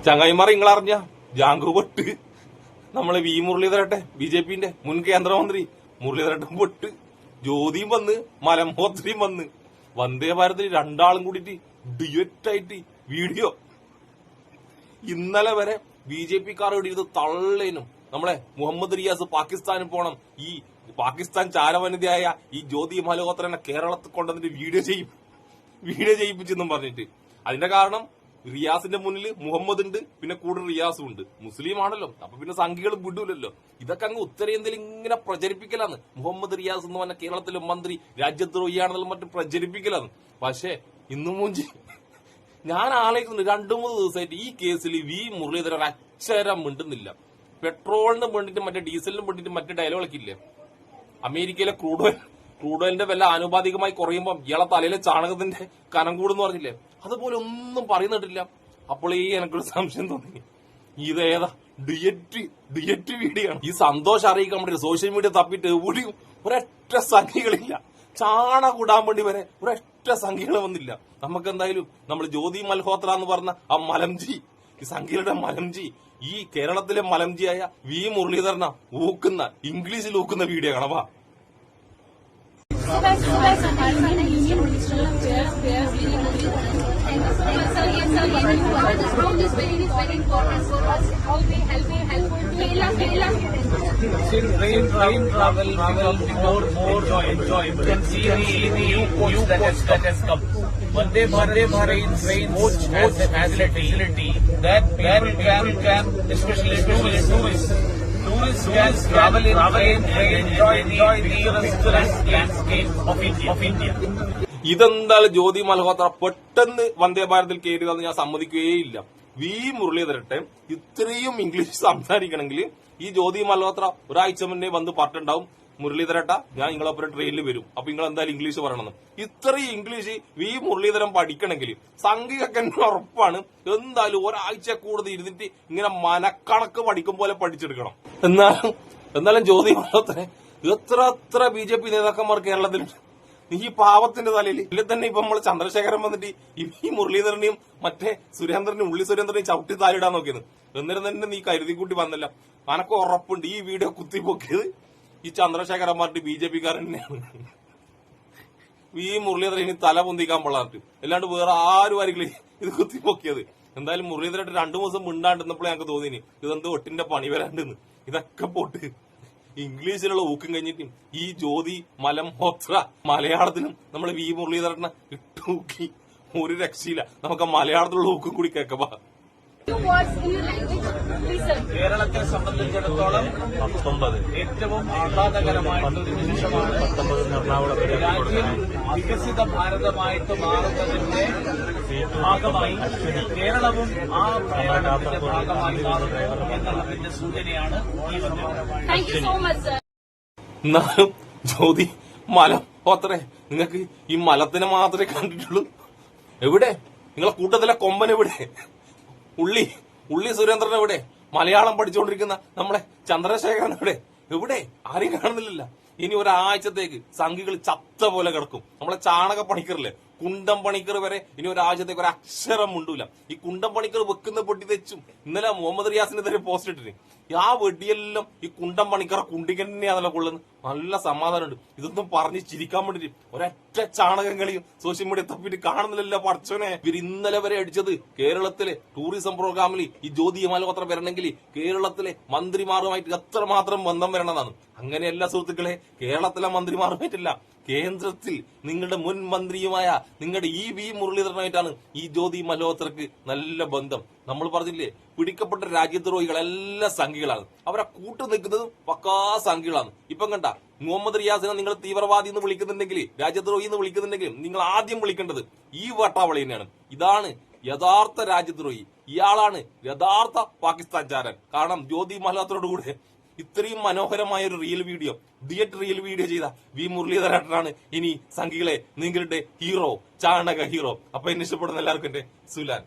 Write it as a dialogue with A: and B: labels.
A: ചങ്ങായിമാർ നിങ്ങളറിഞ്ഞ ജാങ്കോ പൊട്ട് നമ്മളെ വി മുരളീധരട്ടെ ബിജെപിന്റെ മുൻ കേന്ദ്രമന്ത്രി മുരളീധരട്ടൻ പൊട്ട് ജ്യോതിയും വന്ന് മലംഹോത്രിയും വന്ന് വന്ദേ ഭാരതിൽ രണ്ടാളും കൂടിയിട്ട് ഡിയറ്റായിട്ട് വീഡിയോ. ഇന്നലെ വരെ ബി ജെ പിക്കാർ ഇടിയത് തള്ളേനും നമ്മളെ മുഹമ്മദ് റിയാസ് പാകിസ്ഥാനിൽ പോണം, ഈ പാകിസ്ഥാൻ ചാരവനിതയായ ഈ ജ്യോതി മൽഹോത്രനെ കേരളത്തിൽ കൊണ്ടുവന്നിട്ട് വീഡിയോ ചെയ്യിപ്പിച്ചെന്നും പറഞ്ഞിട്ട്. അതിന്റെ കാരണം റിയാസിന്റെ മുന്നിൽ മുഹമ്മദ് ഉണ്ട്, പിന്നെ കൂടെ റിയാസും ഉണ്ട്, മുസ്ലിം ആണല്ലോ, അപ്പൊ പിന്നെ സംഘികൾ വിടൂലല്ലോ. ഇതൊക്കെ അങ്ങ് ഉത്തരേന്ത്യയിൽ ഇങ്ങനെ പ്രചരിപ്പിക്കലാണ്. മുഹമ്മദ് റിയാസ് എന്ന് പറഞ്ഞ കേരളത്തിലെ മന്ത്രി രാജ്യദ്രോഹിയാണെന്നുള്ള മറ്റും പ്രചരിപ്പിക്കലാണ്. പക്ഷേ ഇന്നും മൂഞ്ചി ഞാൻ ആലോചിക്കുന്നുണ്ട്, 2-3 ദിവസമായിട്ട് ഈ കേസിൽ വി മുരളീധരൻ അക്ഷരം മിണ്ടുന്നില്ല. പെട്രോളിനും വേണ്ടിട്ട് മറ്റേ ഡീസലിനും വേണ്ടിട്ട് മറ്റേ ഡയലോഗൊക്കെ ഇല്ലേ, അമേരിക്കയിലെ ക്രൂഡ് ഓയിലിന്റെ വില ആനുപാതികമായി കുറയുമ്പോൾ ഇയാളെ തലയിലെ ചാണകത്തിന്റെ കനം കൂടുന്ന് പറഞ്ഞില്ലേ, അതുപോലെ ഒന്നും പറയുന്നിട്ടില്ല. അപ്പോൾ എനിക്കൊരു സംശയം തോന്നി, ഇതേതാ ഡിയറ്റ് വീഡിയോ ആണ്. ഈ സന്തോഷം അറിയിക്കാൻ വേണ്ടി സോഷ്യൽ മീഡിയ തപ്പിട്ട് എവിടെയും ഒരൊറ്റ സംഖ്യകളില്ല. ചാണകൂടാൻ വേണ്ടി വരെ ഒരൊറ്റ സംഖ്യകൾ വന്നില്ല. നമുക്ക് എന്തായാലും നമ്മൾ ജ്യോതി മൽഹോത്ര എന്ന് പറഞ്ഞ ആ മലംജി, ഈ സംഖ്യയുടെ മലംജി, ഈ കേരളത്തിലെ മലംജിയായ വി മുരളീധരന ഇംഗ്ലീഷിൽ ഊക്കുന്ന വീഡിയോ കാണാം.
B: Train travel will be more enjoy. You can see the new coach that has come. Vande Bharat train coach has a facility that people can, especially tourists can travel in train and enjoy the picturesque landscape of India.
A: ഇതെന്തായാലും ജ്യോതി മൽഹോത്ര പെട്ടെന്ന് വന്ദേ ഭാരതിൽ കയറിയതെന്ന് ഞാൻ സമ്മതിക്കുകയില്ല. V മുരളീധരട്ടെ ഇത്രയും English സംസാരിക്കണമെങ്കിൽ ഈ ജ്യോതി മൽഹോത്ര ഒരാഴ്ച മുന്നേ വന്ന് പറഞ്ഞിട്ടുണ്ടാവും, മുരളീധരട്ട ഞാൻ നിങ്ങളൊപ്പം ട്രെയിനിൽ വരും, അപ്പൊ നിങ്ങൾ എന്തായാലും ഇംഗ്ലീഷ് പറയണമെന്ന്. ഇത്രയും ഇംഗ്ലീഷ് വി മുരളീധരൻ പഠിക്കണമെങ്കിൽ സംഘികൾക്ക് ഉറപ്പാണ് എന്തായാലും ഒരാഴ്ച കൂടുതൽ ഇരുന്നിട്ട് ഇങ്ങനെ മനക്കണക്ക് പഠിക്കും പോലെ പഠിച്ചെടുക്കണം. എന്നാലും ജ്യോതി മൽഹോത്ര എത്ര BJP നേതാക്കന്മാർ കേരളത്തിലുണ്ട്. ഈ പാവത്തിന്റെ തലയിൽ ഇതിൽ തന്നെ ഇപ്പൊ നമ്മള് ചന്ദ്രശേഖരൻ വന്നിട്ട് ഈ മുരളീധരനെയും മറ്റേ ഉള്ളി സുരേന്ദ്രനെയും ചവിട്ടി താലിടാൻ നോക്കിയത്. എന്നിട്ട് തന്നെ നീ കരുതിക്കൂട്ടി വന്നില്ല. അനക്ക് ഉറപ്പുണ്ട് ഈ വീഡിയോ കുത്തിപ്പൊക്കിയത് ഈ ചന്ദ്രശേഖരന്മാരുടെ BJPക്കാരൻ തന്നെയാണ്. ഈ മുരളീധരൻ ഇനി തല പൊന്തിക്കാൻ പാടില്ല, അല്ലാണ്ട് വേറെ ആരും ആരെങ്കിലും ഇത് കുത്തിപ്പൊക്കിയത്. എന്തായാലും മുരളീധരൻ 2 ദിവസം മിണ്ടാണ്ടിരുന്നപ്പോഴേ ഞങ്ങൾക്ക് തോന്നിനി ഇതെന്തോ ഒട്ടിന്റെ പണി വരാണ്ടെന്ന്. ഇതൊക്കെ പോട്ട് ഇംഗ്ലീഷിലുള്ള ഊക്കും കഴിഞ്ഞിട്ട് ഈ ജ്യോതി മൽഹോത്ര മലയാളത്തിലും നമ്മൾ വി മുരളീധരനെ ഇട്ടൂക്കി ഒരു രക്ഷയില്ല. നമുക്ക് മലയാളത്തിലുള്ള ഊക്കും കൂടി കേൾക്കാം.
B: കേരളത്തെ സംബന്ധിച്ചിടത്തോളം 19 ഏറ്റവും ആഹ്ലാദകരമായിട്ടുള്ള നിമിഷമാണ്. രാജ്യം വികസിത ഭാരതമായിട്ട് മാറുന്നതിന്റെ ഭാഗമായി കേരളവും ആ പ്രയാണത്തിന്റെ ഭാഗമായി മാറുന്നു എന്നുള്ളതിന്റെ സൂചനയാണ് ഈ വന്നത്.
A: എന്നാലും ജ്യോതി മൽഹോത്രേ, നിങ്ങൾക്ക് ഈ മലത്തിനെ മാത്രമേ കണ്ടിട്ടുള്ളൂ. എവിടെ നിങ്ങളെ കൂട്ടത്തിലെ കൊമ്പൻ എവിടെ? ഉള്ളി സുരേന്ദ്രൻ എവിടെ? മലയാളം പഠിച്ചുകൊണ്ടിരിക്കുന്ന നമ്മളെ ചന്ദ്രശേഖരൻ എവിടെ? ആരെയും കാണുന്നില്ല. ഇനി ഒരാഴ്ചത്തേക്ക് സംഘികൾ ചത്ത പോലെ കിടക്കും. നമ്മളെ ചാണക പണിക്കറില്ലേ, കുണ്ടം പണിക്കർ വരെ ഇനി ഒരാഴ്ചത്തേക്ക് ഒരു അക്ഷരം മുണ്ടൂല. ഈ കുണ്ടം പണിക്കർ വെക്കുന്ന പൊട്ടി തെച്ചും. ഇന്നലെ മുഹമ്മദ് റിയാസിനെതിരെ പോസ്റ്റ് ഇട്ടിന്. ആ വെടിയെല്ലാം ഈ കുണ്ടം പണിക്കറ കുണ്ടിക്ക് തന്നെയാണല്ലോ കൊള്ളുന്നത്. നല്ല സമാധാനമുണ്ട്. ഇതൊന്നും പറഞ്ഞ് ചിരിക്കാൻ വേണ്ടിട്ട് ഒരൊറ്റ ചാണകം കളിയും സോഷ്യൽ മീഡിയ തപ്പിട്ട് കാണുന്നില്ലല്ലോ പഠിച്ചോനെ. ഇവർ ഇന്നലെ വരെ അടിച്ചത് കേരളത്തിലെ ടൂറിസം പ്രോഗ്രാമിൽ ഈ ജ്യോതി മൽഹോത്ര വരണമെങ്കിൽ കേരളത്തിലെ മന്ത്രിമാരുമായിട്ട് എത്രമാത്രം ബന്ധം വരണമെന്നാണ്. അങ്ങനെയല്ല സുഹൃത്തുക്കളെ, കേരളത്തിലെ മന്ത്രിമാരുമായിട്ടില്ല, കേന്ദ്രത്തിൽ നിങ്ങളുടെ മുൻ മന്ത്രിയുമായ നിങ്ങളുടെ ഈ വി മുരളീധരനായിട്ടാണ് ഈ ജ്യോതി മൽഹോത്രക്ക് നല്ല ബന്ധം. നമ്മൾ പറഞ്ഞില്ലേ, പിടിക്കപ്പെട്ട രാജ്യദ്രോഹികളെല്ലാം സംഘികളാണ്. അവരെ കൂട്ടു നിൽക്കുന്നത് പക്കാ സംഘികളാണ്. ഇപ്പം കണ്ട മുഹമ്മദ് റിയാസിനെ നിങ്ങൾ തീവ്രവാദി എന്ന് വിളിക്കുന്നുണ്ടെങ്കിൽ, രാജ്യദ്രോഹി എന്ന് വിളിക്കുന്നുണ്ടെങ്കിൽ നിങ്ങൾ ആദ്യം വിളിക്കേണ്ടത് ഈ വട്ടാവളി തന്നെയാണ്. ഇതാണ് യഥാർത്ഥ രാജ്യദ്രോഹി, ഇയാളാണ് യഥാർത്ഥ പാകിസ്ഥാൻ ചാരൻ. കാരണം ജ്യോതി മൽഹോത്രയോട് കൂടെ ഇത്രയും മനോഹരമായ ഒരു റിയൽ വീഡിയോ ചെയ്ത വി മുരളീധരനാണ് ഇനി സംഘികളെ നിങ്ങളുടെ ഹീറോ, ചാണക ഹീറോ. അപ്പൊ എന്നെ ഇഷ്ടപ്പെടുന്ന എല്ലാവർക്കും എന്റെ സുലാൻ.